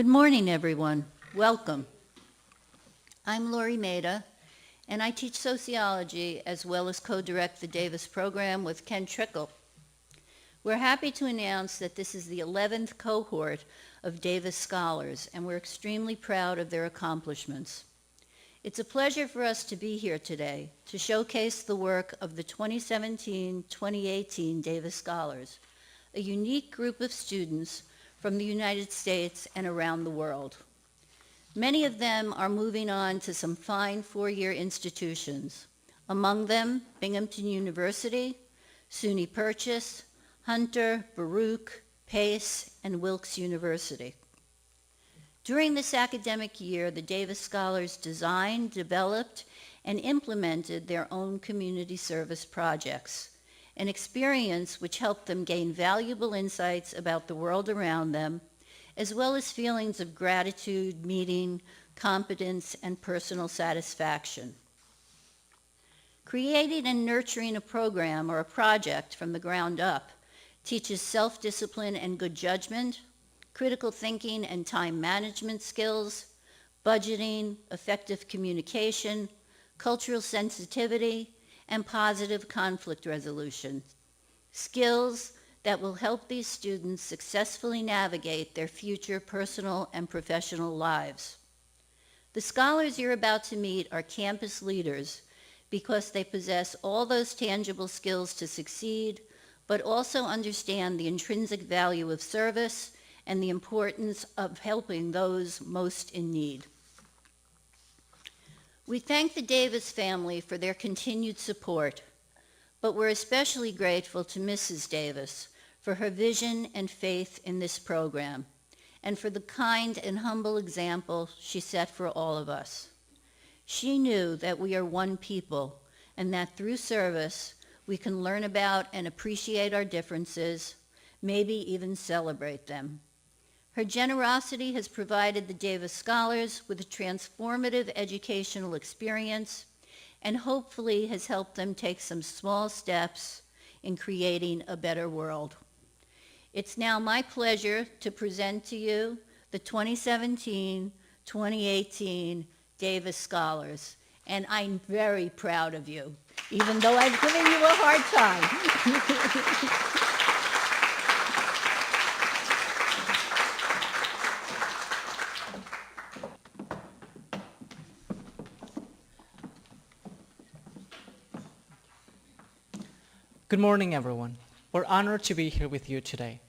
Good morning, everyone. Welcome. I'm Lori Maida, and I teach sociology as well as co-direct the Davis program with Ken Trickle. We're happy to announce that this is the 11th cohort of Davis Scholars, and we're extremely proud of their accomplishments. It's a pleasure for us to be here today to showcase the work of the 2017-2018 Davis Scholars, a unique group of students from the United States and around the world. Many of them are moving on to some fine four-year institutions, among them Binghamton University, SUNY Purchase, Hunter, Baruch, Pace, and Wilkes University. During this academic year, the Davis Scholars designed, developed, and implemented their own community service projects, an experience which helped them gain valuable insights about the world around them, as well as feelings of gratitude, meaning, competence, and personal satisfaction. Creating and nurturing a program or a project from the ground up teaches self-discipline and good judgment, critical thinking and time management skills, budgeting, effective communication, cultural sensitivity, and positive conflict resolution, skills that will help these students successfully navigate their future personal and professional lives. The scholars you're about to meet are campus leaders because they possess all those tangible skills to succeed, but also understand the intrinsic value of service and the importance of helping those most in need. We thank the Davis family for their continued support, but we're especially grateful to Mrs. Davis for her vision and faith in this program, and for the kind and humble example she set for all of us. She knew that we are one people, and that through service, we can learn about and appreciate our differences, maybe even celebrate them. Her generosity has provided the Davis Scholars with a transformative educational experience and hopefully has helped them take some small steps in creating a better world. It's now my pleasure to present to you the 2017-2018 Davis Scholars, and I'm very proud of you, even though I've given you a hard time. Good morning, everyone. We're honored to be here with you today.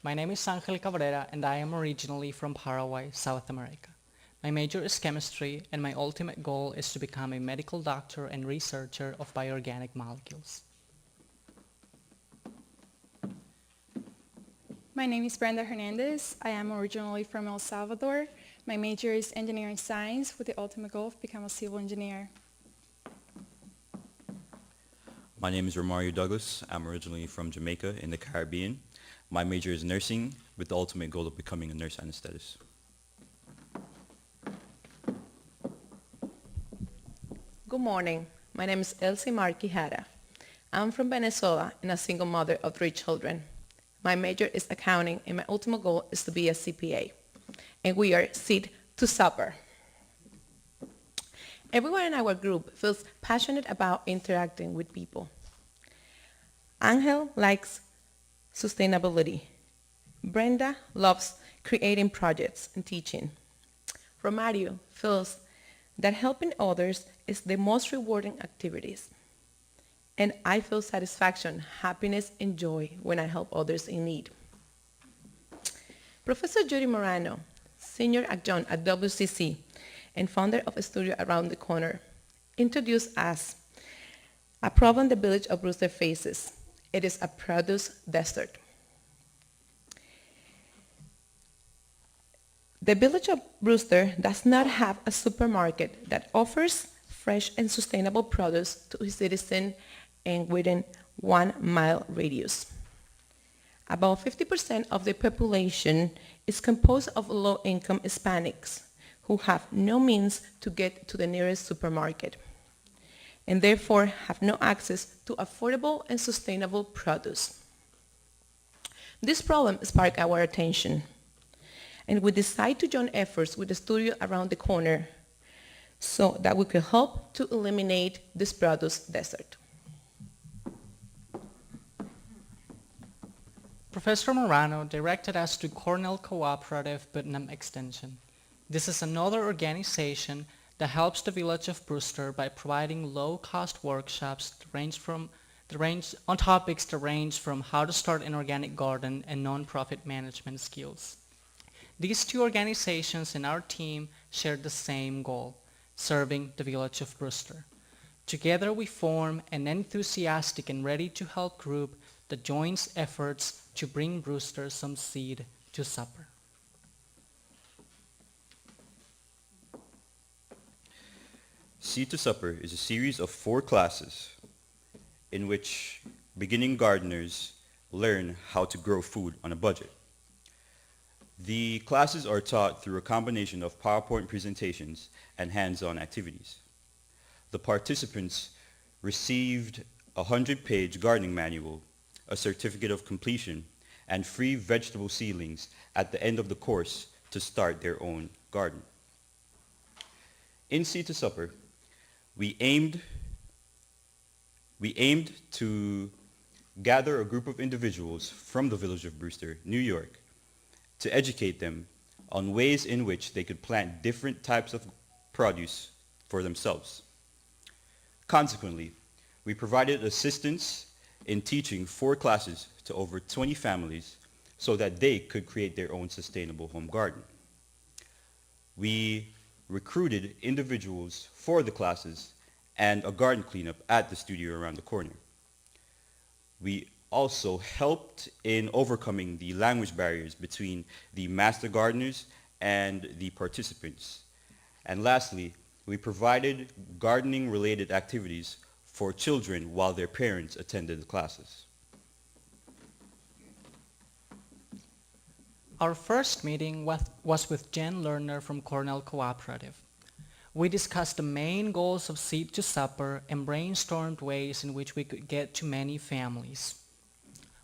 My name is Angel Cabrera, and I am originally from Paraguay, South America. My major is chemistry, and my ultimate goal is to become a medical doctor and researcher of bioorganic molecules. My name is Brenda Hernandez. I am originally from El Salvador. My major is engineering science with the ultimate goal of becoming a civil engineer. My name is Romario Douglas. I'm originally from Jamaica in the Caribbean. My major is nursing with the ultimate goal of becoming a nurse anesthetist. Good morning. My name is Elsie Marquijara. I'm from Venezuela and a single mother of 3 children. My major is accounting and my ultimate goal is to be a CPA. And we are seed to supper. Everyone in our group feels passionate about interacting with people. Angel likes sustainability. Brenda loves creating projects and teaching. Romario feels that helping others is the most rewarding activities. And I feel satisfaction, happiness, and joy when I help others in need. Professor Judy Morano, senior adjunct at WCC and founder of a studio around the corner, introduced us a problem the village of Brewster faces. It is a produce desert. The village of Brewster does not have a supermarket that offers fresh and sustainable produce to its citizens and within 1 mile radius. About 50% of the population is composed of low-income Hispanics who have no means to get to the nearest supermarket and therefore have no access to affordable and sustainable produce. This problem sparked our attention. and we decided to join efforts with the studio around the corner so that we could help to eliminate this produce desert. Professor Morano directed us to Cornell Cooperative Putnam Extension. This is another organization that helps the village of Brewster by providing low-cost workshops on topics that range from how to start an organic garden and non-profit management skills. These two organizations and our team share the same goal, serving the village of Brewster. Together we form an enthusiastic and ready-to-help group that joins efforts to bring Brewster some seed to supper. Seed to Supper is a series of 4 classes in which beginning gardeners learn how to grow food on a budget. The classes are taught through a combination of PowerPoint presentations and hands-on activities. The participants received a 100-page gardening manual, a certificate of completion, and free vegetable seedlings at the end of the course to start their own garden. In Seed to Supper, we aimed to gather a group of individuals from the village of Brewster, New York, to educate them on ways in which they could plant different types of produce for themselves. Consequently, we provided assistance in teaching 4 classes to over 20 families so that they could create their own sustainable home garden. We recruited individuals for the classes and a garden cleanup at the studio around the corner. We also helped in overcoming the language barriers between the master gardeners and the participants. And lastly, we provided gardening-related activities for children while their parents attended the classes. Our first meeting was with Jen Lerner from Cornell Cooperative. We discussed the main goals of Seed to Supper and brainstormed ways in which we could get to many families.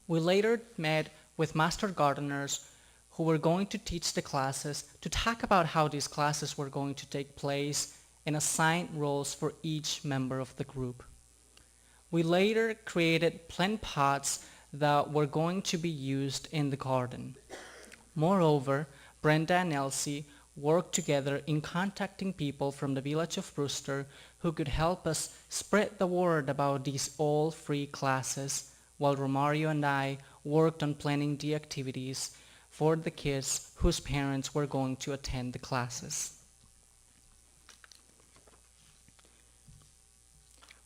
We later met with master gardeners who were going to teach the classes to talk about how these classes were going to take place and assign roles for each member of the group. We later created plant pots that were going to be used in the garden. Moreover, Brenda and Elsie worked together in contacting people from the village of Brewster who could help us spread the word about these all free classes, while Romario and I worked on planning the activities for the kids whose parents were going to attend the classes.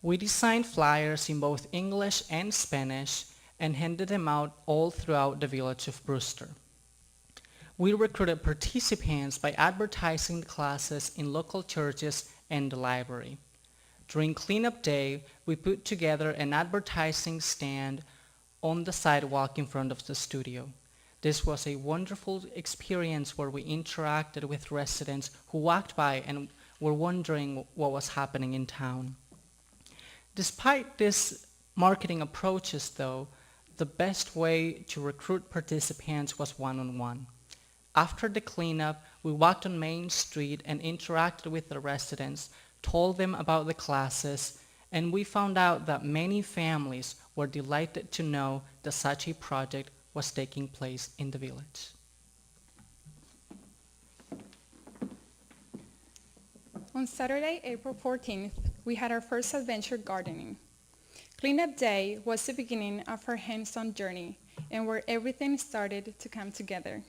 We designed flyers in both English and Spanish and handed them out all throughout the village of Brewster. We recruited participants by advertising the classes in local churches and the library. During cleanup day, we put together an advertising stand on the sidewalk in front of the studio. This was a wonderful experience where we interacted with residents who walked by and were wondering what was happening in town. Despite these marketing approaches, though, the best way to recruit participants was one-on-one. After the cleanup, we walked on Main Street and interacted with the residents, told them about the classes, and we found out that many families were delighted to know that such a project was taking place in the village. On Saturday, April 14th, we had our first adventure gardening. Cleanup day was the beginning of our hands-on journey and where everything started to come together.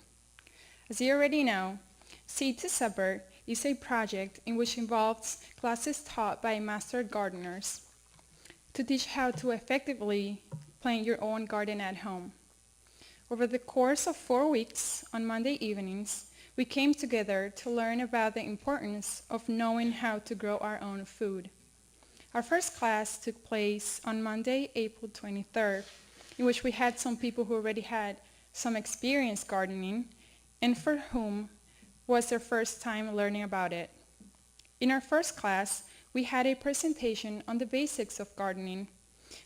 As you already know, Seed to Supper is a project in which involves classes taught by master gardeners to teach how to effectively plant your own garden at home. Over the course of 4 weeks, on Monday evenings, we came together to learn about the importance of knowing how to grow our own food. Our first class took place on Monday, April 23rd, in which we had some people who already had some experience gardening and for whom was their first time learning about it. In our first class, we had a presentation on the basics of gardening,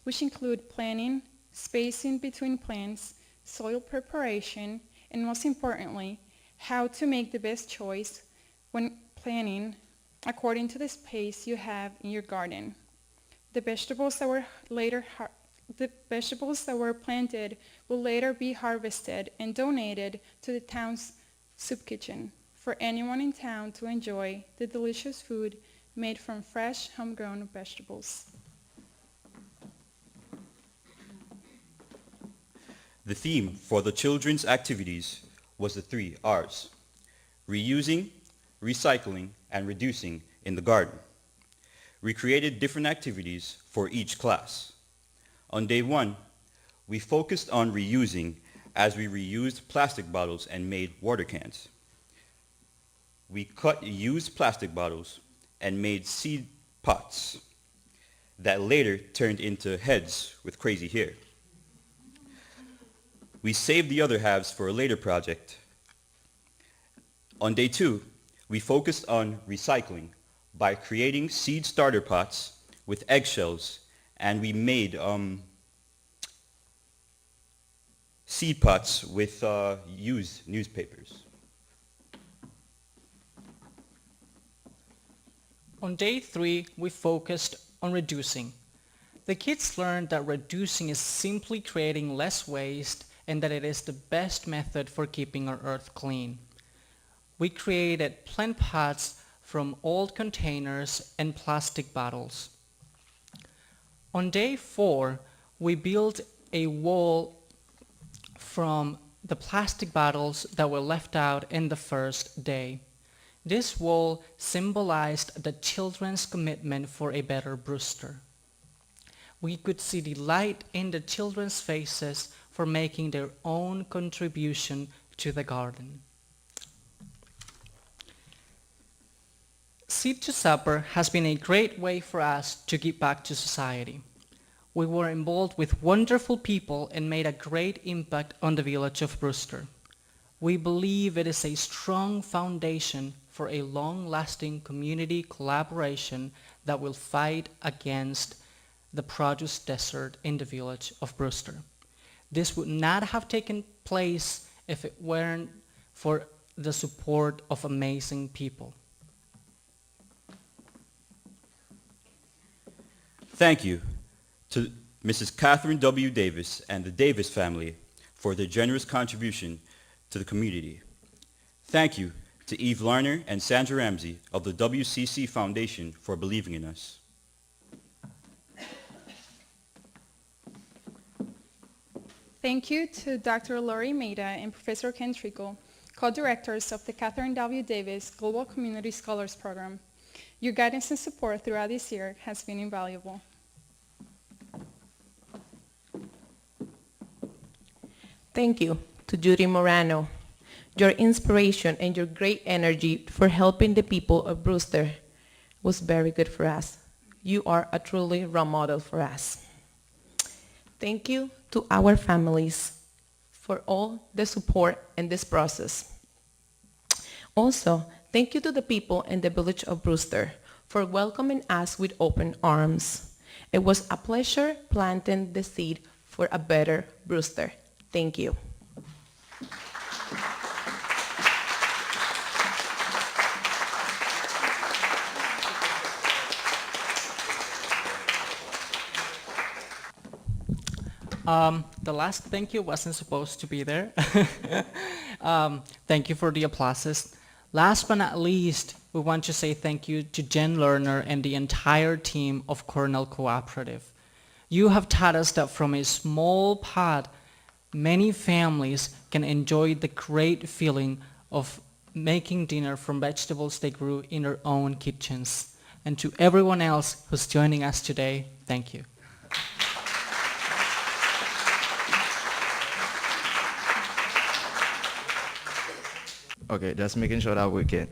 which include planting, spacing between plants, soil preparation, and most importantly, how to make the best choice when planning according to the space you have in your garden. The vegetables that were planted will later be harvested and donated to the town's soup kitchen for anyone in town to enjoy the delicious food made from fresh, homegrown vegetables. The theme for the children's activities was the 3 R's: reusing, recycling, and reducing in the garden. We created different activities for each class. On day 1, we focused on reusing as we reused plastic bottles and made water cans. We cut used plastic bottles and made seed pots that later turned into heads with crazy hair. We saved the other halves for a later project. On day 2, we focused on recycling by creating seed starter pots with eggshells, and we made seed pots with used newspapers. On day 3, we focused on reducing. The kids learned that reducing is simply creating less waste and that it is the best method for keeping our earth clean. We created plant pots from old containers and plastic bottles. On day 4, we built a wall from the plastic bottles that were left out in the first day. This wall symbolized the children's commitment for a better Brewster. We could see the light in the children's faces for making their own contribution to the garden. Seed to Supper has been a great way for us to give back to society. We were involved with wonderful people and made a great impact on the village of Brewster. We believe it is a strong foundation for a long-lasting community collaboration that will fight against the produce desert in the village of Brewster. This would not have taken place if it weren't for the support of amazing people. Thank you to Mrs. Catherine W. Davis and the Davis family for their generous contribution to the community. Thank you to Eve Larner and Sandra Ramsey of the WCC Foundation for believing in us. Thank you to Dr. Lori Maida and Professor Ken Trickle, co-directors of the Catherine W. Davis Global Community Scholars Program. Your guidance and support throughout this year has been invaluable. Thank you to Judy Morano. Your inspiration and your great energy for helping the people of Brewster was very good for us. You are a truly role model for us. Thank you to our families for all the support in this process. Also, thank you to the people in the village of Brewster for welcoming us with open arms. It was a pleasure planting the seed for a better Brewster. Thank you. The last thank you wasn't supposed to be there. Thank you for the applauses. Last but not least, we want to say thank you to Jen Lerner and the entire team of Cornell Cooperative. You have taught us that from a small pot, many families can enjoy the great feeling of making dinner from vegetables they grew in their own kitchens. And to everyone else who's joining us today, thank you. Okay, just making sure that we can.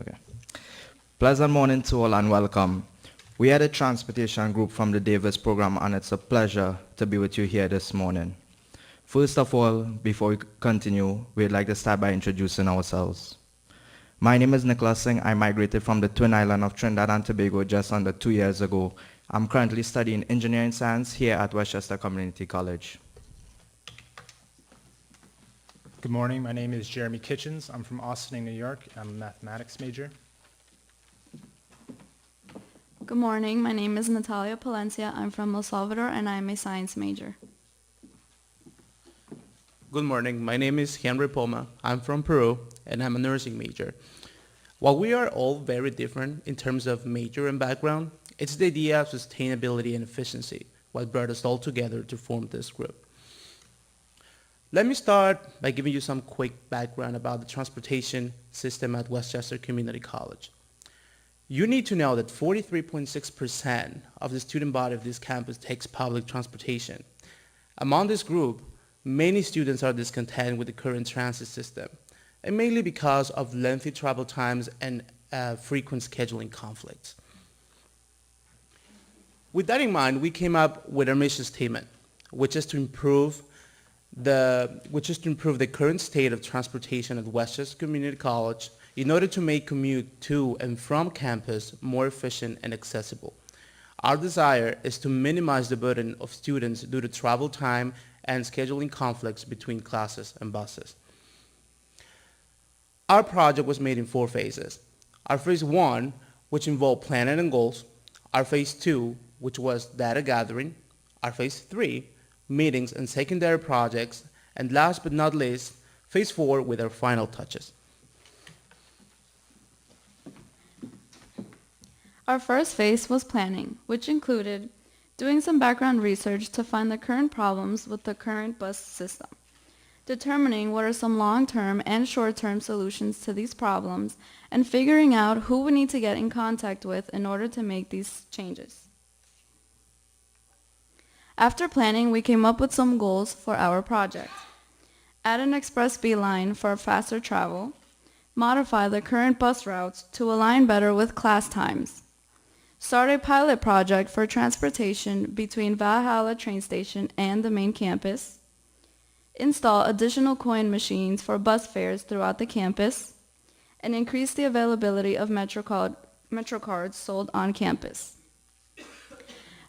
Okay. Pleasant morning to all and welcome. We are the transportation group from the Davis program and it's a pleasure to be with you here this morning. First of all, before we continue, we'd like to start by introducing ourselves. My name is Nicholas Singh. I migrated from the Twin Island of Trinidad and Tobago just under 2 years ago. I'm currently studying engineering science here at Westchester Community College. Good morning. My name is Jeremy Kitchens. I'm from Austin, New York. I'm a mathematics major. Good morning. My name is Natalia Palencia. I'm from El Salvador and I'm a science major. Good morning. My name is Henry Poma. I'm from Peru and I'm a nursing major. While we are all very different in terms of major and background, it's the idea of sustainability and efficiency what brought us all together to form this group. Let me start by giving you some quick background about the transportation system at Westchester Community College. You need to know that 43.6% of the student body of this campus takes public transportation. Among this group, many students are discontent with the current transit system, and mainly because of lengthy travel times and frequent scheduling conflicts. With that in mind, we came up with our mission statement, which is to improve the current state of transportation at Westchester Community College in order to make commute to and from campus more efficient and accessible. Our desire is to minimize the burden of students due to travel time and scheduling conflicts between classes and buses. Our project was made in 4 phases. Our phase 1, which involved planning and goals. Our phase 2, which was data gathering. Our phase 3, meetings and secondary projects. And last but not least, phase 4 with our final touches. Our first phase was planning, which included doing some background research to find the current problems with the current bus system, determining what are some long-term and short-term solutions to these problems, and figuring out who we need to get in contact with in order to make these changes. After planning, we came up with some goals for our project. Add an express B line for faster travel, modify the current bus routes to align better with class times, start a pilot project for transportation between Valhalla train station and the main campus, install additional coin machines for bus fares throughout the campus, and increase the availability of Metro cards sold on campus.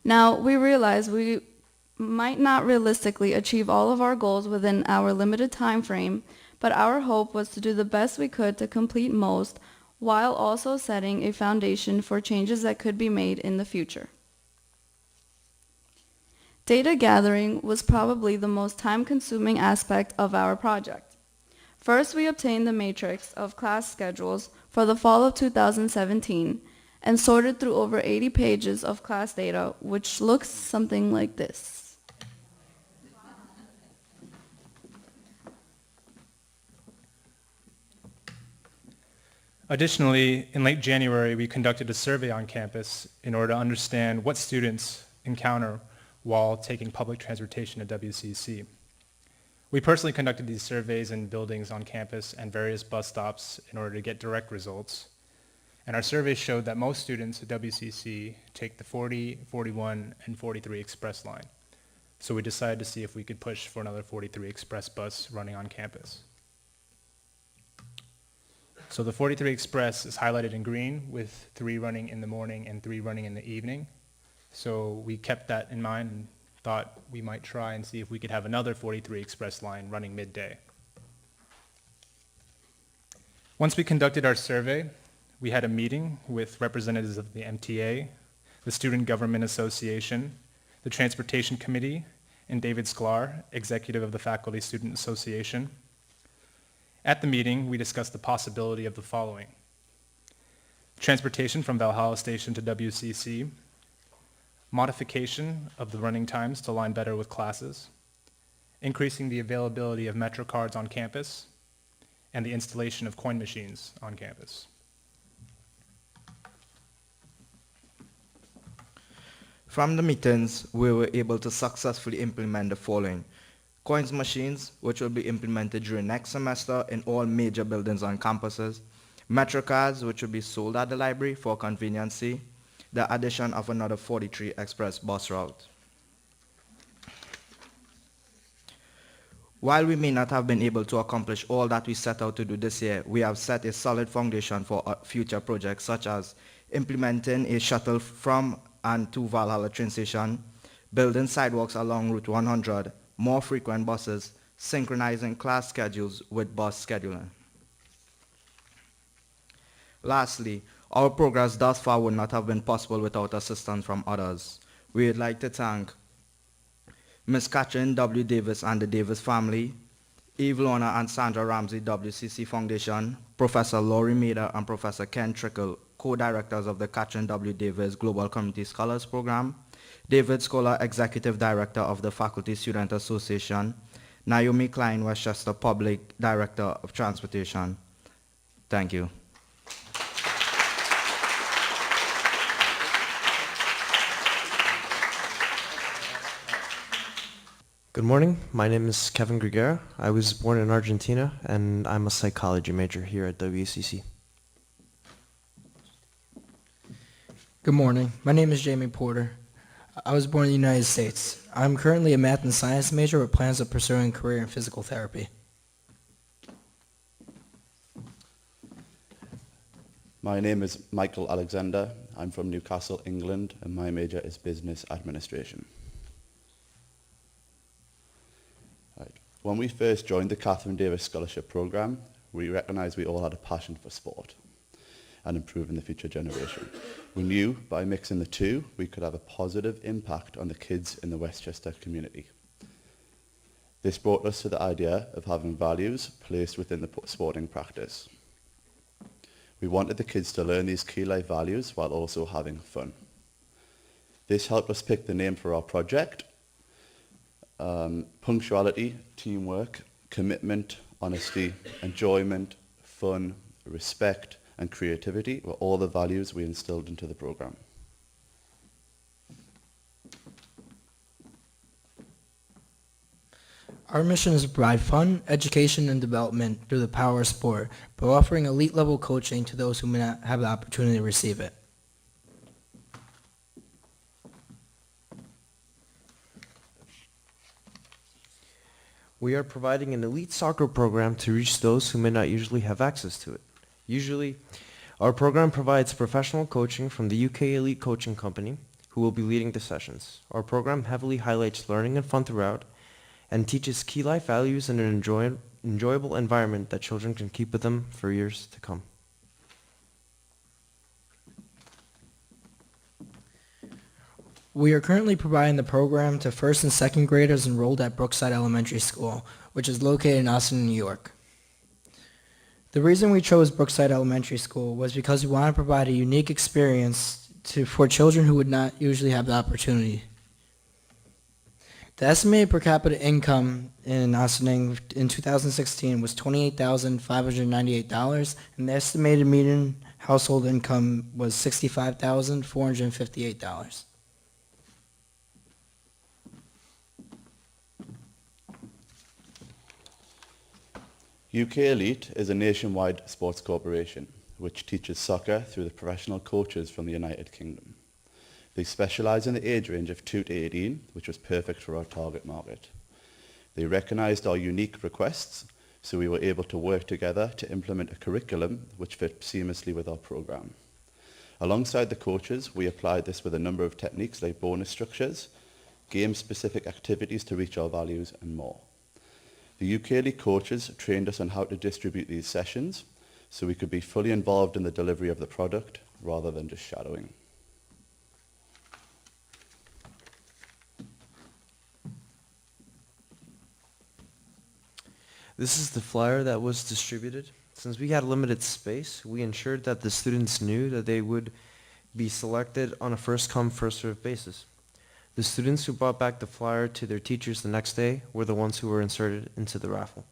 Now, we realize we might not realistically achieve all of our goals within our limited time frame, but our hope was to do the best we could to complete most while also setting a foundation for changes that could be made in the future. Data gathering was probably the most time-consuming aspect of our project. First, we obtained the matrix of class schedules for the fall of 2017 and sorted through over 80 pages of class data, which looks something like this. Additionally, in late January, we conducted a survey on campus in order to understand what students encounter while taking public transportation at WCC. We personally conducted these surveys in buildings on campus and various bus stops in order to get direct results. And our survey showed that most students at WCC take the 40, 41, and 43 express line. So we decided to see if we could push for another 43 express bus running on campus. So the 43 Express is highlighted in green with 3 running in the morning and 3 running in the evening. So we kept that in mind and thought we might try and see if we could have another 43 Express line running midday. Once we conducted our survey, we had a meeting with representatives of the MTA, the Student Government Association, the Transportation Committee, and David Sklar, executive of the Faculty Student Association. At the meeting, we discussed the possibility of the following: transportation from Valhalla Station to WCC, modification of the running times to align better with classes, increasing the availability of Metro cards on campus, and the installation of coin machines on campus. From the meetings, we were able to successfully implement the following: coins machines, which will be implemented during next semester in all major buildings on campuses; Metro cards, which will be sold at the library for conveniency; the addition of another 43 express bus route. While we may not have been able to accomplish all that we set out to do this year, we have set a solid foundation for future projects, such as implementing a shuttle from and to Valhalla train station, building sidewalks along Route 100, more frequent buses, synchronizing class schedules with bus scheduling. Lastly, our progress thus far would not have been possible without assistance from others. We would like to thank Ms. Catherine W. Davis and the Davis family, Eve Lorna and Sandra Ramsey WCC Foundation, Professor Laurie Mader and Professor Ken Trickle, co-directors of the Catherine W. Davis Global Community Scholars Program, David Scholar, Executive Director of the Faculty Student Association, Naomi Klein, Westchester Public Director of Transportation. Thank you. Good morning. My name is Kevin Grigera. I was born in Argentina, and I'm a psychology major here at WCC. Good morning. My name is Jamie Porter. I was born in the United States. I'm currently a math and science major with plans of pursuing a career in physical therapy. My name is Michael Alexander. I'm from Newcastle, England, and my major is business administration. Right. When we first joined the Catherine Davis Scholarship Programme, we recognised we all had a passion for sport and improving the future generation. We knew by mixing the two, we could have a positive impact on the kids in the Westchester community. This brought us to the idea of having values placed within the sporting practice. We wanted the kids to learn these key life values while also having fun. This helped us pick the name for our project. Punctuality, teamwork, commitment, honesty, enjoyment, fun, respect, and creativity were all the values we instilled into the program. Our mission is to provide fun, education, and development through the power of sport by offering elite-level coaching to those who may not have the opportunity to receive it. We are providing an elite soccer program to reach those who may not usually have access to it. Usually, our program provides professional coaching from the UK Elite Coaching Company, who will be leading the sessions. Our program heavily highlights learning and fun throughout, and teaches key life values in an enjoyable environment that children can keep with them for years to come. We are currently providing the program to first and second graders enrolled at Brookside Elementary School, which is located in Austin, New York. The reason we chose Brookside Elementary School was because we want to provide a unique experience for children who would not usually have the opportunity. The estimated per capita income in Austin in 2016 was $28,598, and the estimated median household income was $65,458. UK Elite is a nationwide sports corporation which teaches soccer through the professional coaches from the United Kingdom. They specialise in the age range of 2 to 18, which was perfect for our target market. They recognised our unique requests, so we were able to work together to implement a curriculum which fit seamlessly with our programme. Alongside the coaches, we applied this with a number of techniques like bonus structures, game-specific activities to reach our values, and more. The UK Elite coaches trained us on how to distribute these sessions, so we could be fully involved in the delivery of the product rather than just shadowing. This is the flyer that was distributed. Since we had limited space, we ensured that the students knew that they would be selected on a first-come, first-served basis. The students who brought back the flyer to their teachers the next day were the ones who were inserted into the raffle.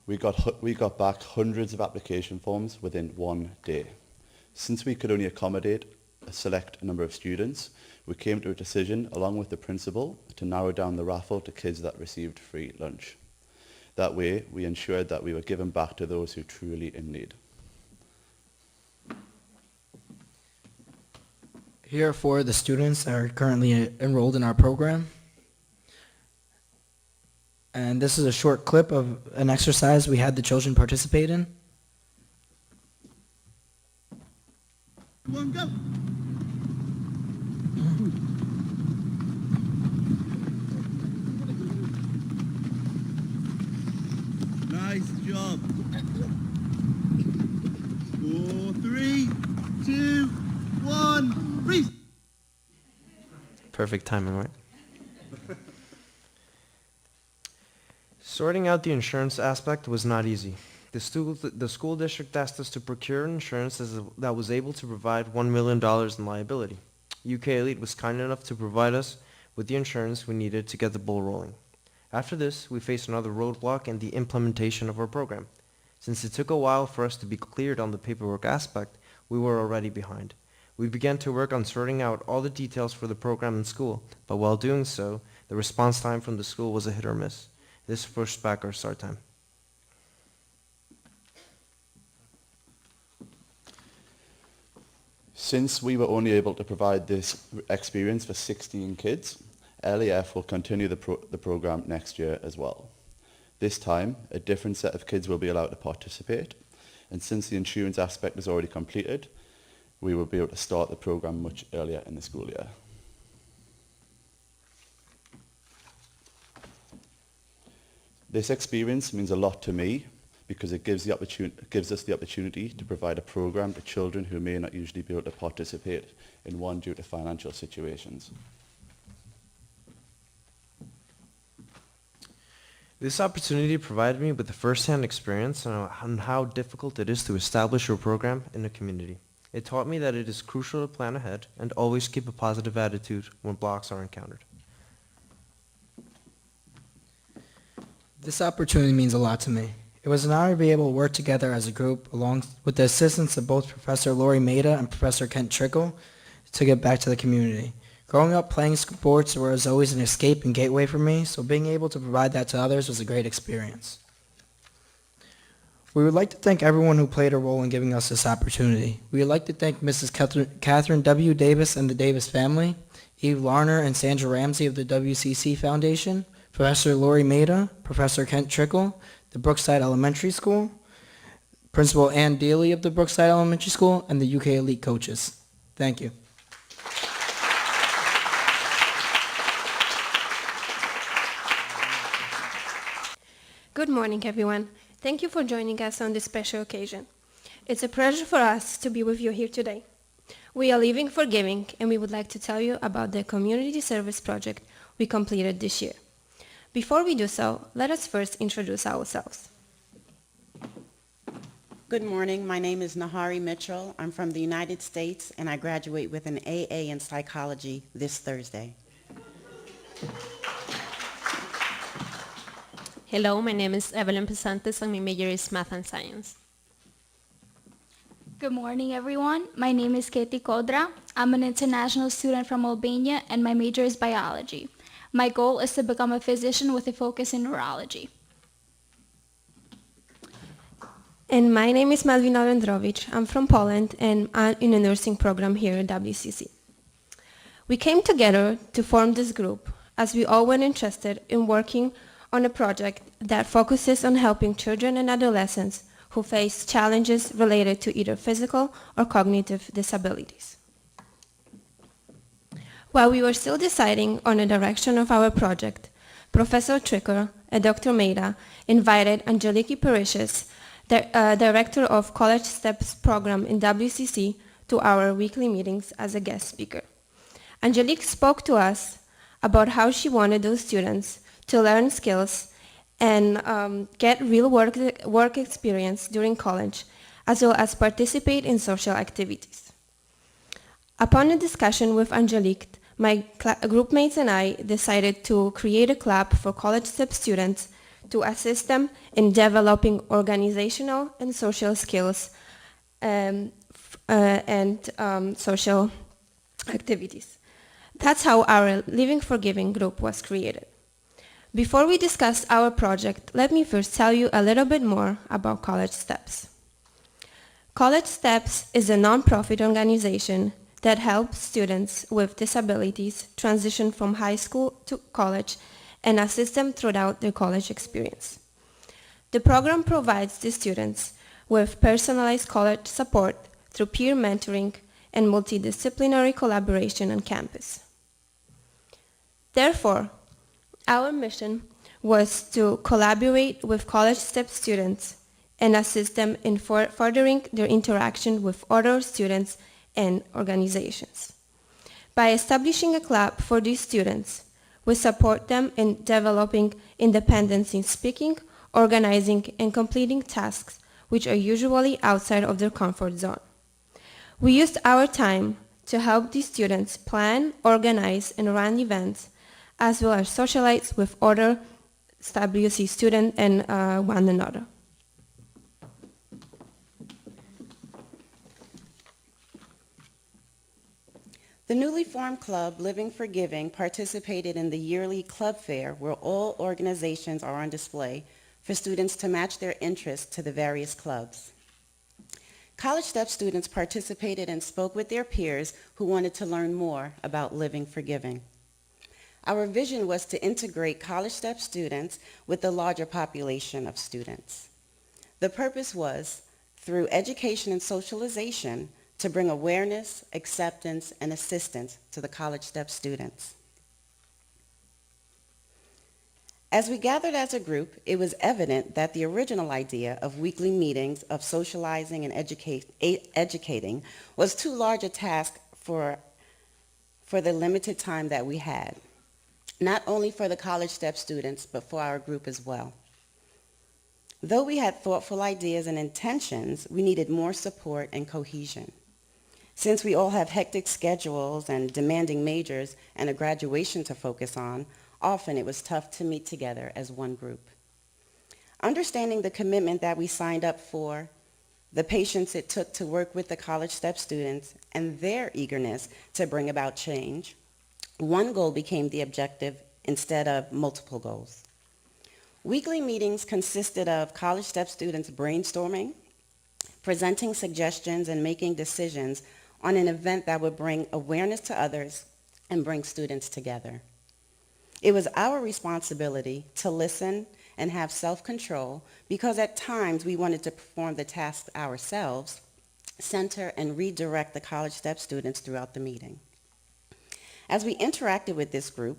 We got back hundreds of application forms within one day. Since we could only accommodate a select number of students, we came to a decision along with the principal to narrow down the raffle to kids that received free lunch. That way, we ensured that we were giving back to those who are truly in need. Here are 4 of the students that are currently enrolled in our program. And this is a short clip of an exercise we had the children participate in. One, go. Nice job. 4, 3, 2, 1, freeze. Perfect timing, right? Sorting out the insurance aspect was not easy. The school district asked us to procure insurance that was able to provide $1 million in liability. UK Elite was kind enough to provide us with the insurance we needed to get the ball rolling. After this, we faced another roadblock in the implementation of our program. Since it took a while for us to be cleared on the paperwork aspect, we were already behind. We began to work on sorting out all the details for the program in school, but while doing so, the response time from the school was a hit or miss. This pushed back our start time. Since we were only able to provide this experience for 16 kids, LAF will continue the program next year as well. This time, a different set of kids will be allowed to participate, and since the insurance aspect is already completed, we will be able to start the program much earlier in the school year. This experience means a lot to me because it gives us the opportunity to provide a program to children who may not usually be able to participate in one due to financial situations. This opportunity provided me with a first-hand experience on how difficult it is to establish your program in a community. It taught me that it is crucial to plan ahead and always keep a positive attitude when blocks are encountered. This opportunity means a lot to me. It was an honor to be able to work together as a group along with the assistance of both Professor Lori Maida and Professor Kent Trickle to give back to the community. Growing up playing sports was always an escape and gateway for me, so being able to provide that to others was a great experience. We would like to thank everyone who played a role in giving us this opportunity. We would like to thank Mrs. Catherine W. Davis and the Davis family, Eve Larner and Sandra Ramsey of the WCC Foundation, Professor Lori Maida, Professor Kent Trickle, the Brookside Elementary School, Principal Ann Daly of the Brookside Elementary School, and the UK Elite coaches. Thank you. Good morning, everyone. Thank you for joining us on this special occasion. It's a pleasure for us to be with you here today. We are Living for Giving, and we would like to tell you about the community service project we completed this year. Before we do so, let us first introduce ourselves. Good morning. My name is Nahari Mitchell. I'm from the United States, and I graduate with an AA in psychology this Thursday. Hello, my name is Evelyn Pesantes, and my major is Math and Science. Good morning, everyone. My name is Katie Kodra. I'm an international student from Albania, and my major is biology. My goal is to become a physician with a focus in neurology. And my name is Malvina Wędrowicz. I'm from Poland, and I'm in a nursing program here at WCC. We came together to form this group as we all were interested in working on a project that focuses on helping children and adolescents who face challenges related to either physical or cognitive disabilities. While we were still deciding on the direction of our project, Professor Tricker and Dr. Maida invited Angeliki Parishis, the director of College Steps program in WCC, to our weekly meetings as a guest speaker. Angelique spoke to us about how she wanted those students to learn skills and get real work experience during college, as well as participate in social activities. Upon a discussion with Angelique, my groupmates and I decided to create a club for College Step students to assist them in developing organizational and social skills and social activities. That's how our Living for Giving group was created. Before we discuss our project, let me first tell you a little bit more about College Steps. College Steps is a non-profit organization that helps students with disabilities transition from high school to college and assist them throughout their college experience. The program provides the students with personalized college support through peer mentoring and multidisciplinary collaboration on campus. Therefore, our mission was to collaborate with College Step students and assist them in furthering their interaction with other students and organizations. By establishing a club for these students, we support them in developing independence in speaking, organizing, and completing tasks which are usually outside of their comfort zone. We used our time to help these students plan, organize, and run events, as well as socialize with other WC students and one another. The newly formed club, Living for Giving, participated in the yearly club fair where all organizations are on display for students to match their interests to the various clubs. College Step students participated and spoke with their peers who wanted to learn more about Living for Giving. Our vision was to integrate College Step students with the larger population of students. The purpose was, through education and socialization, to bring awareness, acceptance, and assistance to the College Step students. As we gathered as a group, it was evident that the original idea of weekly meetings of socializing and educating was too large a task for the limited time that we had, not only for the College Step students, but for our group as well. Though we had thoughtful ideas and intentions, we needed more support and cohesion. Since we all have hectic schedules and demanding majors and a graduation to focus on, often it was tough to meet together as one group. Understanding the commitment that we signed up for, the patience it took to work with the College Step students, and their eagerness to bring about change, one goal became the objective instead of multiple goals. Weekly meetings consisted of College Step students brainstorming, presenting suggestions, and making decisions on an event that would bring awareness to others and bring students together. It was our responsibility to listen and have self-control because at times we wanted to perform the task ourselves, center and redirect the College Step students throughout the meeting. As we interacted with this group,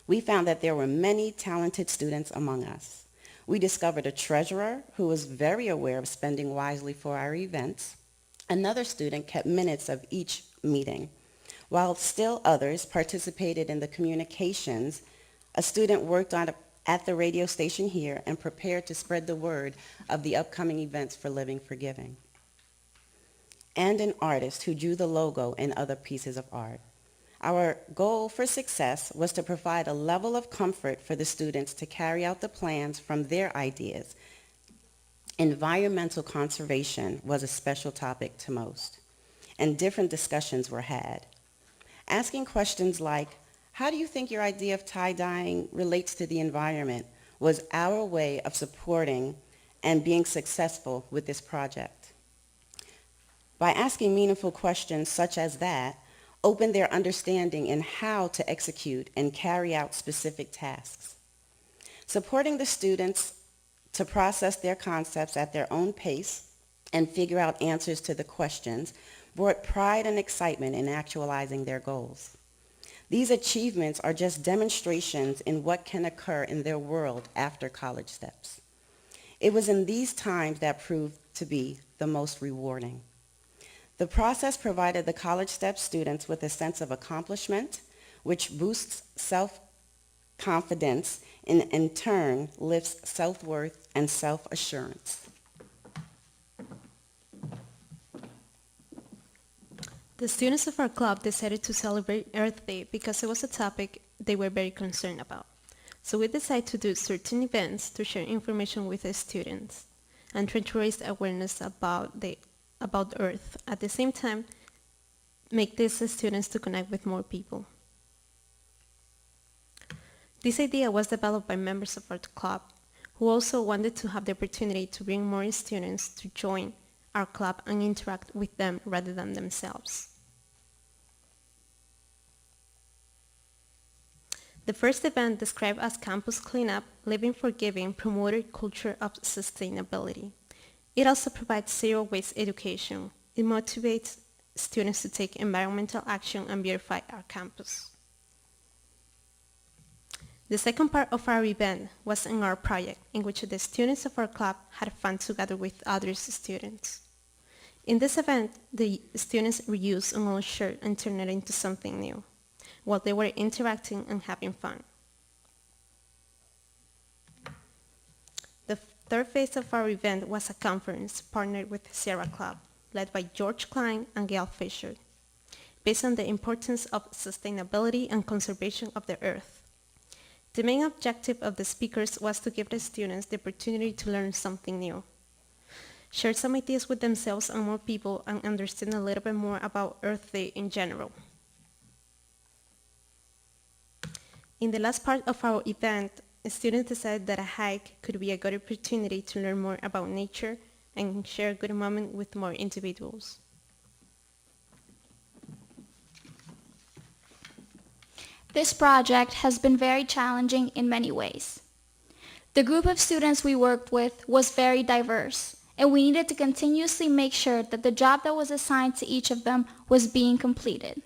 we found that there were many talented students among us. We discovered a treasurer who was very aware of spending wisely for our events. Another student kept minutes of each meeting. While still others participated in the communications, a student worked at the radio station here and prepared to spread the word of the upcoming events for Living for Giving. And an artist who drew the logo and other pieces of art. Our goal for success was to provide a level of comfort for the students to carry out the plans from their ideas. Environmental conservation was a special topic to most, and different discussions were had. Asking questions like, how do you think your idea of tie-dyeing relates to the environment, was our way of supporting and being successful with this project. By asking meaningful questions such as that, open their understanding in how to execute and carry out specific tasks. Supporting the students to process their concepts at their own pace and figure out answers to the questions brought pride and excitement in actualizing their goals. These achievements are just demonstrations in what can occur in their world after College Steps. It was in these times that proved to be the most rewarding. The process provided the College Step students with a sense of accomplishment, which boosts self-confidence and in turn lifts self-worth and self-assurance. The students of our club decided to celebrate Earth Day because it was a topic they were very concerned about. So we decided to do certain events to share information with the students and try to raise awareness about Earth. At the same time, make these students to connect with more people. This idea was developed by members of our club who also wanted to have the opportunity to bring more students to join our club and interact with them rather than themselves. The first event, described as Campus Cleanup, Living for Giving, promoted culture of sustainability. It also provides zero waste education. It motivates students to take environmental action and beautify our campus. The second part of our event was an art project in which the students of our club had fun together with other students. In this event, the students reused an old shirt and turned it into something new, while they were interacting and having fun. The third phase of our event was a conference partnered with Sierra Club, led by George Klein and Gail Fisher, based on the importance of sustainability and conservation of the earth. The main objective of the speakers was to give the students the opportunity to learn something new, share some ideas with themselves and more people, and understand a little bit more about Earth Day in general. In the last part of our event, students decided that a hike could be a good opportunity to learn more about nature and share a good moment with more individuals. This project has been very challenging in many ways. The group of students we worked with was very diverse, and we needed to continuously make sure that the job that was assigned to each of them was being completed.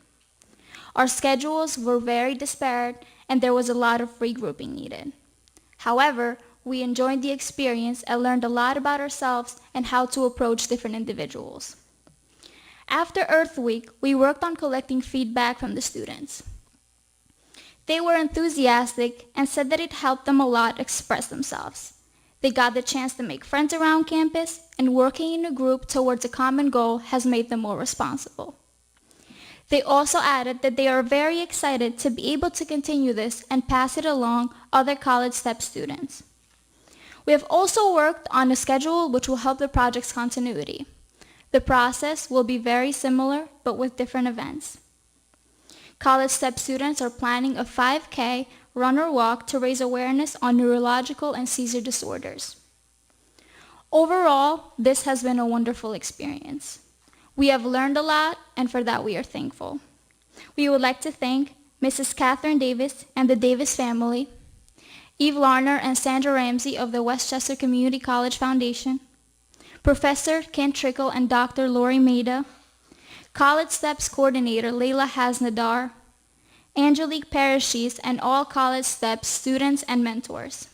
Our schedules were very disparate, and there was a lot of regrouping needed. However, we enjoyed the experience and learned a lot about ourselves and how to approach different individuals. After Earth Week, we worked on collecting feedback from the students. They were enthusiastic and said that it helped them a lot express themselves. They got the chance to make friends around campus, and working in a group towards a common goal has made them more responsible. They also added that they are very excited to be able to continue this and pass it along other college step students. We have also worked on a schedule which will help the project's continuity. The process will be very similar, but with different events. College step students are planning a 5K run or walk to raise awareness on neurological and seizure disorders. Overall, this has been a wonderful experience. We have learned a lot, and for that we are thankful. We would like to thank Mrs. Catherine Davis and the Davis family, Eve Larner and Sandra Ramsey of the Westchester Community College Foundation, Professor Kent Trickle and Dr. Lori Maida, College Steps Coordinator Layla Hasnadar, Angelique Parashis, and all College Steps students and mentors.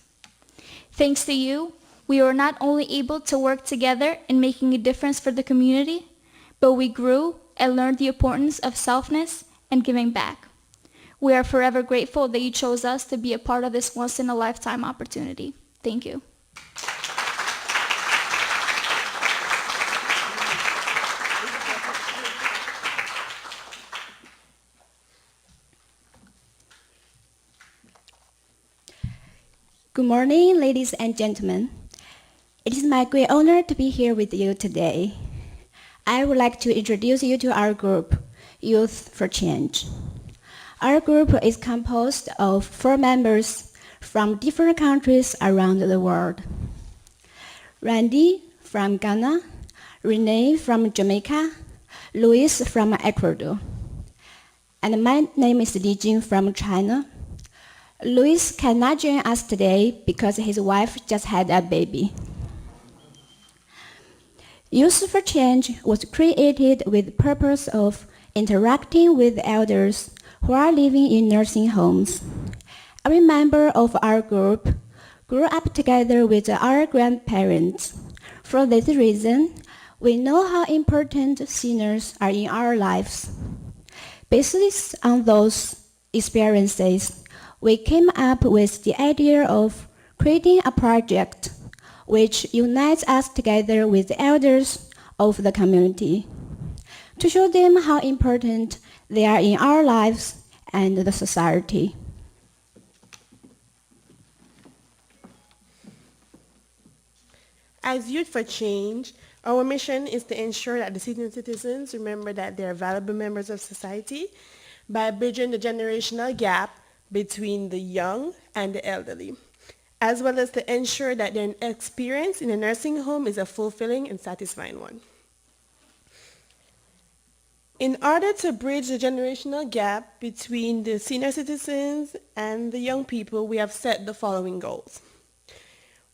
Thanks to you, we were not only able to work together in making a difference for the community, but we grew and learned the importance of selfness and giving back. We are forever grateful that you chose us to be a part of this once-in-a-lifetime opportunity. Thank you. Good morning, ladies and gentlemen. It is my great honor to be here with you today. I would like to introduce you to our group, Youth for Change. Our group is composed of 4 members from different countries around the world. Randy from Ghana, Renee from Jamaica, Luis from Ecuador. And my name is Li Jing from China. Luis cannot join us today because his wife just had a baby. Youth for Change was created with the purpose of interacting with elders who are living in nursing homes. Every member of our group grew up together with our grandparents. For this reason, we know how important seniors are in our lives. Based on those experiences, we came up with the idea of creating a project which unites us together with the elders of the community to show them how important they are in our lives and the society. As Youth for Change, our mission is to ensure that the senior citizens remember that they are valuable members of society by bridging the generational gap between the young and the elderly, as well as to ensure that their experience in a nursing home is a fulfilling and satisfying one. In order to bridge the generational gap between the senior citizens and the young people, we have set the following goals.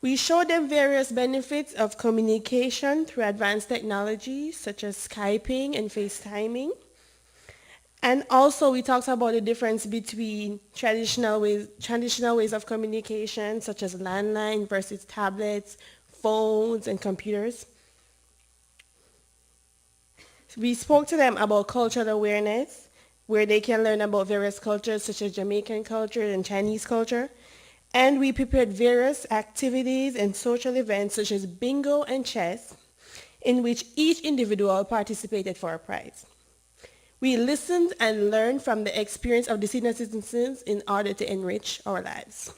We show them various benefits of communication through advanced technologies such as Skyping and FaceTiming. And also we talked about the difference between traditional ways of communication such as landline versus tablets, phones, and computers. We spoke to them about cultural awareness, where they can learn about various cultures such as Jamaican culture and Chinese culture. And we prepared various activities and social events such as bingo and chess, in which each individual participated for a prize. We listened and learned from the experience of the senior citizens in order to enrich our lives.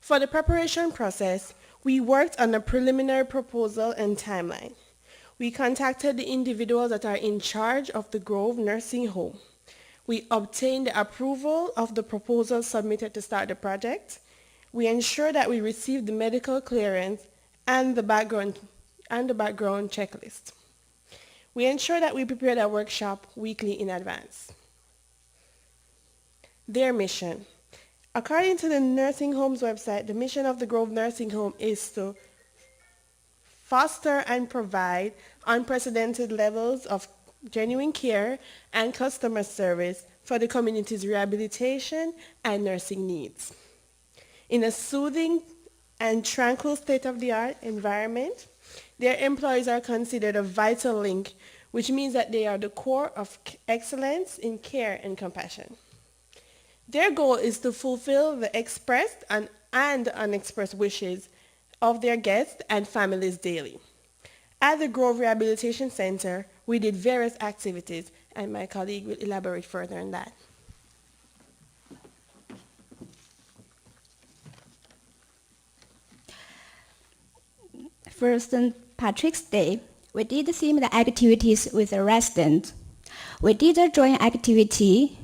For the preparation process, we worked on a preliminary proposal and timeline. We contacted the individuals that are in charge of the Grove Nursing Home. We obtained the approval of the proposal submitted to start the project. We ensured that we received the medical clearance and the background checklist. We ensure that we prepared a workshop weekly in advance. Their mission. According to the nursing home's website, the mission of the Grove Nursing Home is to foster and provide unprecedented levels of genuine care and customer service for the community's rehabilitation and nursing needs. In a soothing and tranquil state-of-the-art environment, their employees are considered a vital link, which means that they are the core of excellence in care and compassion. Their goal is to fulfill the expressed and unexpressed wishes of their guests and families daily. At the Grove Rehabilitation Center, we did various activities, and my colleague will elaborate further on that. For St. Patrick's Day, we did themed activities with the residents. We did a drawing activity,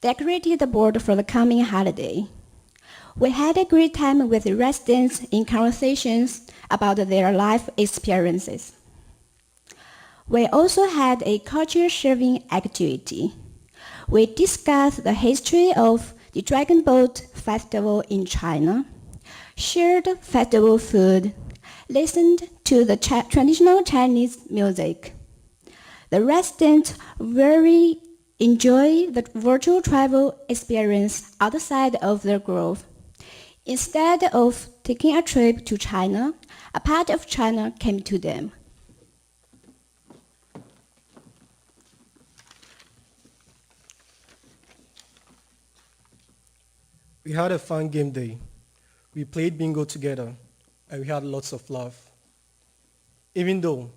decorated the board for the coming holiday. We had a great time with the residents in conversations about their life experiences. We also had a culture sharing activity. We discussed the history of the Dragon Boat Festival in China, shared festival food, listened to the traditional Chinese music. The residents very enjoy the virtual travel experience outside of the Grove. Instead of taking a trip to China, a part of China came to them. We had a fun game day. We played bingo together, and we had lots of laugh. Even though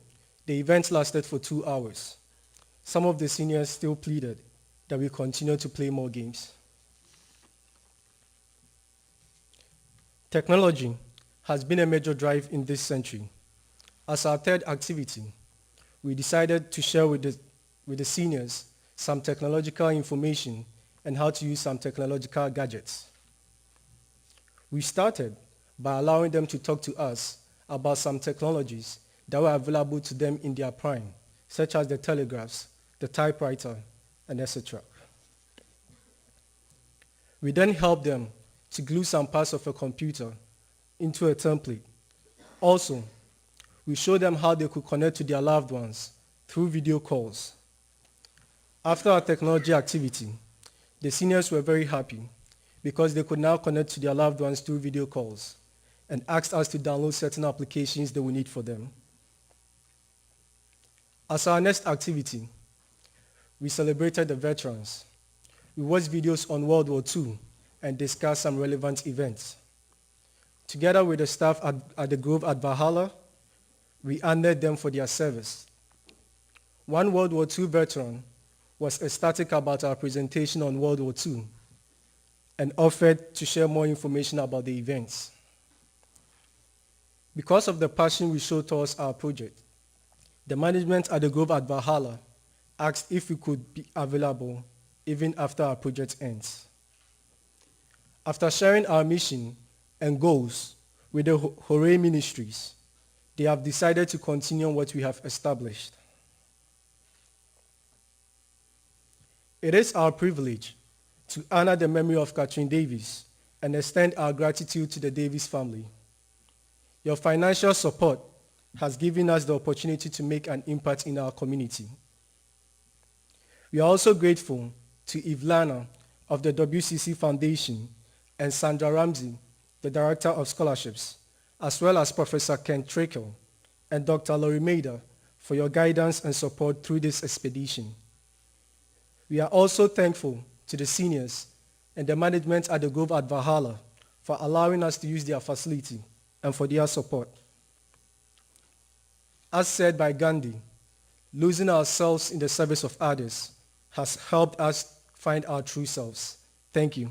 the event lasted for 2 hours, some of the seniors still pleaded that we continue to play more games. Technology has been a major drive in this century. As our third activity, we decided to share with the seniors some technological information and how to use some technological gadgets. We started by allowing them to talk to us about some technologies that were available to them in their prime, such as the telegraphs, the typewriter, and etc. We then helped them to glue some parts of a computer into a template. Also, we showed them how they could connect to their loved ones through video calls. After our technology activity, the seniors were very happy because they could now connect to their loved ones through video calls and asked us to download certain applications they would need for them. As our next activity, we celebrated the veterans. We watched videos on World War II and discussed some relevant events. Together with the staff at the Grove at Valhalla, we honored them for their service. One World War II veteran was ecstatic about our presentation on World War II and offered to share more information about the events. Because of the passion we showed towards our project, the management at the Grove at Valhalla asked if we could be available even after our project ends. After sharing our mission and goals with the Hooray Ministries, they have decided to continue what we have established. It is our privilege to honor the memory of Catherine Davis and extend our gratitude to the Davis family. Your financial support has given us the opportunity to make an impact in our community. We are also grateful to Ivlana of the WCC Foundation and Sandra Ramsey, the Director of Scholarships, as well as Professor Ken Trickle and Dr. Lori Maida for your guidance and support through this expedition. We are also thankful to the seniors and the management at the Grove at Valhalla for allowing us to use their facility and for their support. As said by Gandhi, losing ourselves in the service of others has helped us find our true selves. Thank you.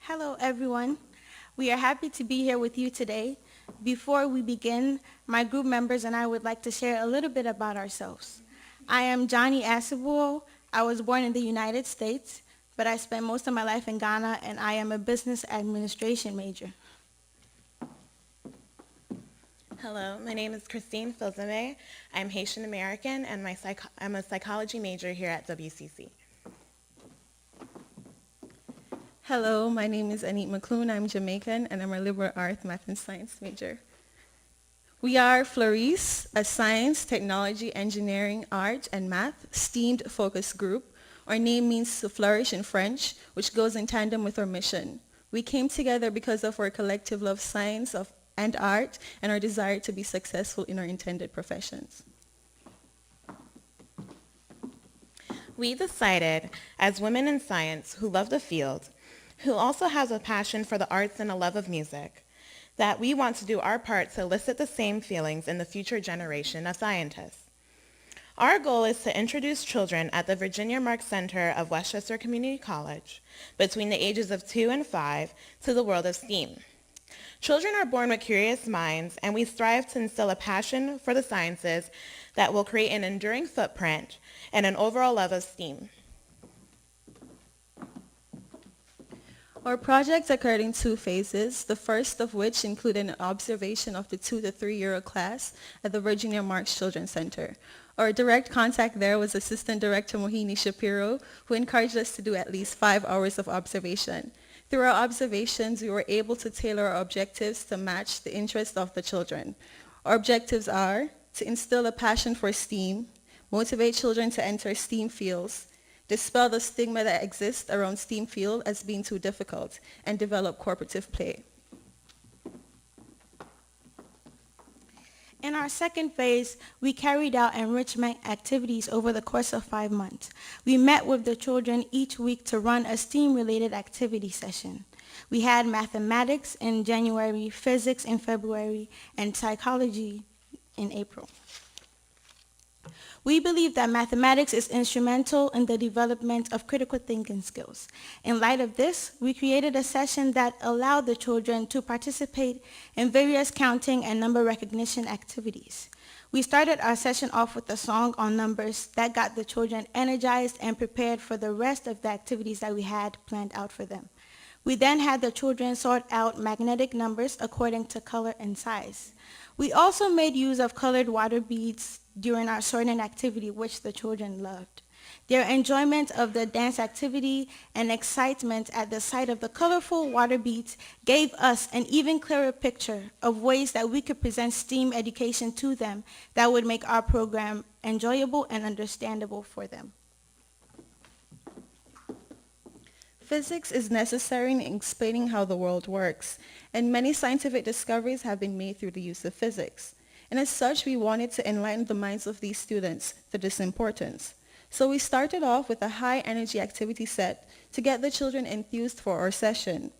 Hello, everyone. We are happy to be here with you today. Before we begin, my group members and I would like to share a little bit about ourselves. I am Johnny Asabuo. I was born in the United States, but I spent most of my life in Ghana, and I am a business administration major. Hello, my name is Christine Filzame. I'm Haitian American, and I'm a psychology major here at WCC. Hello, my name is Anit McClune. I'm Jamaican, and I'm a liberal arts, math, and science major. We are Floris, a science, technology, engineering, art, and math STEAMed focus group. Our name means to flourish in French, which goes in tandem with our mission. We came together because of our collective love of science and art and our desire to be successful in our intended professions. We decided, as women in science who love the field, who also has a passion for the arts and a love of music, that we want to do our part to elicit the same feelings in the future generation of scientists. Our goal is to introduce children at the Virginia Mark Center of Westchester Community College between the ages of 2 and 5 to the world of STEAM. Children are born with curious minds, and we strive to instill a passion for the sciences that will create an enduring footprint and an overall love of STEAM. Our project occurred in 2 phases, the first of which included an observation of the 2 to 3-year-old class at the Virginia Marks Children's Center. Our direct contact there was Assistant Director Mohini Shapiro, who encouraged us to do at least 5 hours of observation. Through our observations, we were able to tailor our objectives to match the interests of the children. Our objectives are to instill a passion for STEAM, motivate children to enter STEAM fields, dispel the stigma that exists around STEAM field as being too difficult, and develop cooperative play. In our second phase, we carried out enrichment activities over the course of 5 months. We met with the children each week to run a STEAM-related activity session. We had mathematics in January, physics in February, and psychology in April. We believe that mathematics is instrumental in the development of critical thinking skills. In light of this, we created a session that allowed the children to participate in various counting and number recognition activities. We started our session off with a song on numbers that got the children energized and prepared for the rest of the activities that we had planned out for them. We then had the children sort out magnetic numbers according to color and size. We also made use of colored water beads during our sorting activity, which the children loved. Their enjoyment of the dance activity and excitement at the sight of the colorful water beads gave us an even clearer picture of ways that we could present STEAM education to them that would make our program enjoyable and understandable for them. Physics is necessary in explaining how the world works, and many scientific discoveries have been made through the use of physics. And as such, we wanted to enlighten the minds of these students to this importance. So we started off with a high-energy activity set to get the children enthused for our session.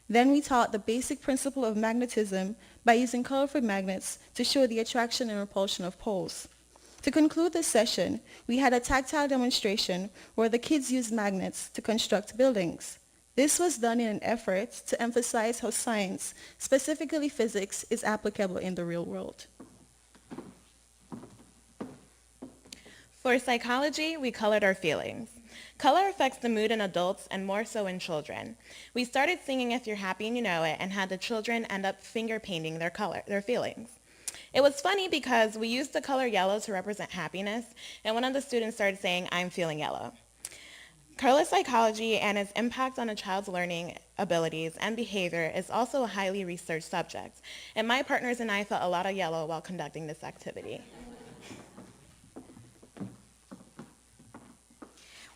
Then we taught the basic principle of magnetism by using colorful magnets to show the attraction and repulsion of poles. To conclude this session, we had a tactile demonstration where the kids used magnets to construct buildings. This was done in an effort to emphasize how science, specifically physics, is applicable in the real world. For psychology, we colored our feelings. Color affects the mood in adults and more so in children. We started singing If You're Happy and You Know It and had the children end up finger painting their feelings. It was funny because we used the color yellow to represent happiness, and one of the students started saying, "I'm feeling yellow." Color psychology and its impact on a child's learning abilities and behavior is also a highly researched subject, and my partners and I felt a lot of yellow while conducting this activity.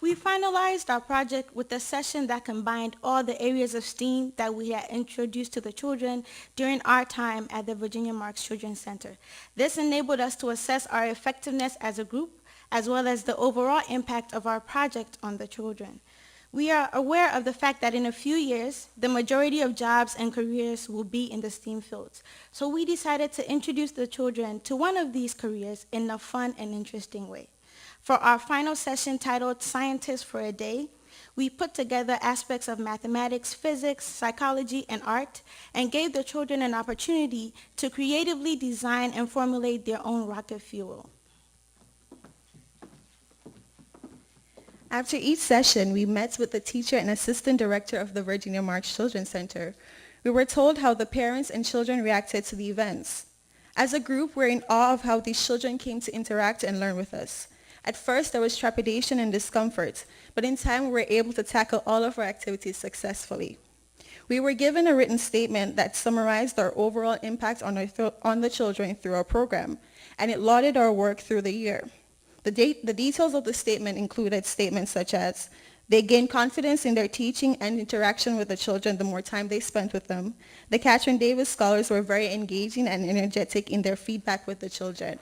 We finalized our project with a session that combined all the areas of STEAM that we had introduced to the children during our time at the Virginia Marks Children's Center. This enabled us to assess our effectiveness as a group, as well as the overall impact of our project on the children. We are aware of the fact that in a few years, the majority of jobs and careers will be in the STEAM fields. So we decided to introduce the children to one of these careers in a fun and interesting way. For our final session titled Scientists for a Day, we put together aspects of mathematics, physics, psychology, and art, and gave the children an opportunity to creatively design and formulate their own rocket fuel. After each session, we met with the teacher and assistant director of the Virginia Marks Children's Center. We were told how the parents and children reacted to the events. As a group, we're in awe of how these children came to interact and learn with us. At first, there was trepidation and discomfort, but in time, we were able to tackle all of our activities successfully. We were given a written statement that summarized our overall impact on the children through our program, and it lauded our work through the year. The details of the statement included statements such as, they gained confidence in their teaching and interaction with the children the more time they spent with them. The Catherine Davis Scholars were very engaging and energetic in their feedback with the children.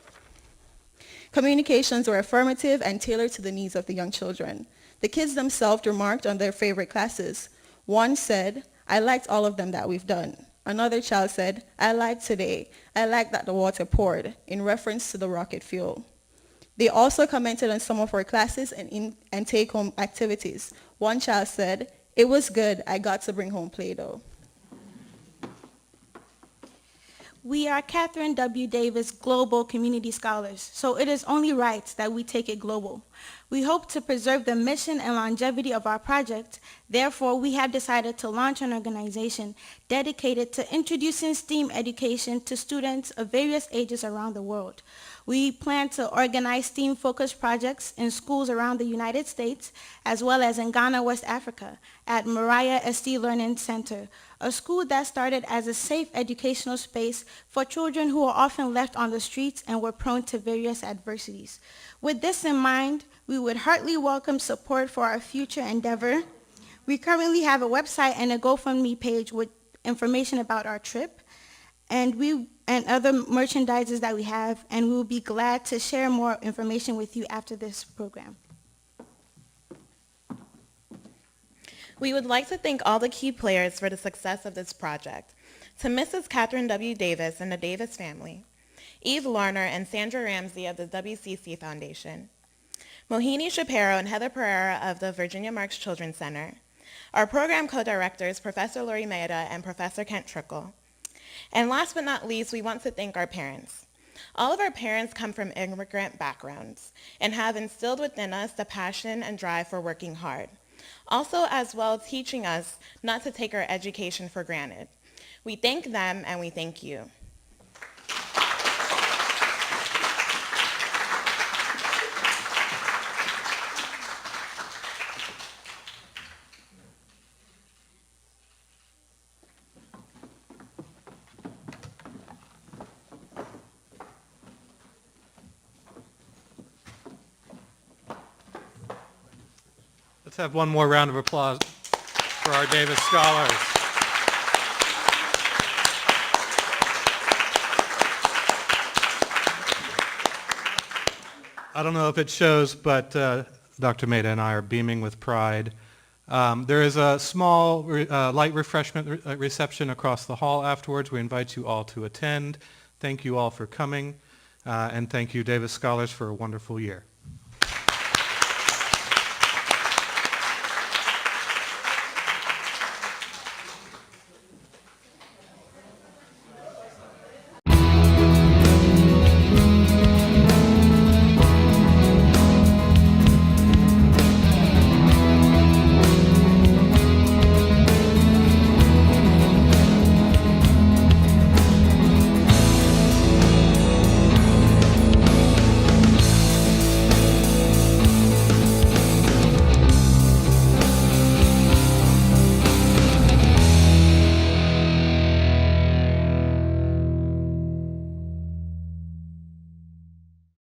Communications were affirmative and tailored to the needs of the young children. The kids themselves remarked on their favorite classes. One said, "I liked all of them that we've done." Another child said, "I liked today. I liked that the water poured," in reference to the rocket fuel. They also commented on some of our classes and take-home activities. One child said, "It was good. I got to bring home Play-Doh." We are Catherine W. Davis Global Community Scholars, so it is only right that we take it global. We hope to preserve the mission and longevity of our project. Therefore, we have decided to launch an organization dedicated to introducing STEAM education to students of various ages around the world. We plan to organize STEAM-focused projects in schools around the United States, as well as in Ghana, West Africa, at Mariah ST Learning Center, a school that started as a safe educational space for children who are often left on the streets and were prone to various adversities. With this in mind, we would heartily welcome support for our future endeavor. We currently have a website and a GoFundMe page with information about our trip and other merchandises that we have, and we will be glad to share more information with you after this program. We would like to thank all the key players for the success of this project. To Mrs. Catherine W. Davis and the Davis family, Eve Larner and Sandra Ramsey of the WCC Foundation, Mohini Shapiro and Heather Pereira of the Virginia Marks Children's Center, our program co-directors, Professor Lori Maeda and Professor Kent Trickle. And last but not least, we want to thank our parents. All of our parents come from immigrant backgrounds and have instilled within us the passion and drive for working hard. Also, as well, teaching us not to take our education for granted. We thank them and we thank you. Let's have one more round of applause for our Davis Scholars. I don't know if it shows, but Dr. Maeda and I are beaming with pride. There is a small light refreshment reception across the hall afterwards. We invite you all to attend. Thank you all for coming, and thank you, Davis Scholars, for a wonderful year.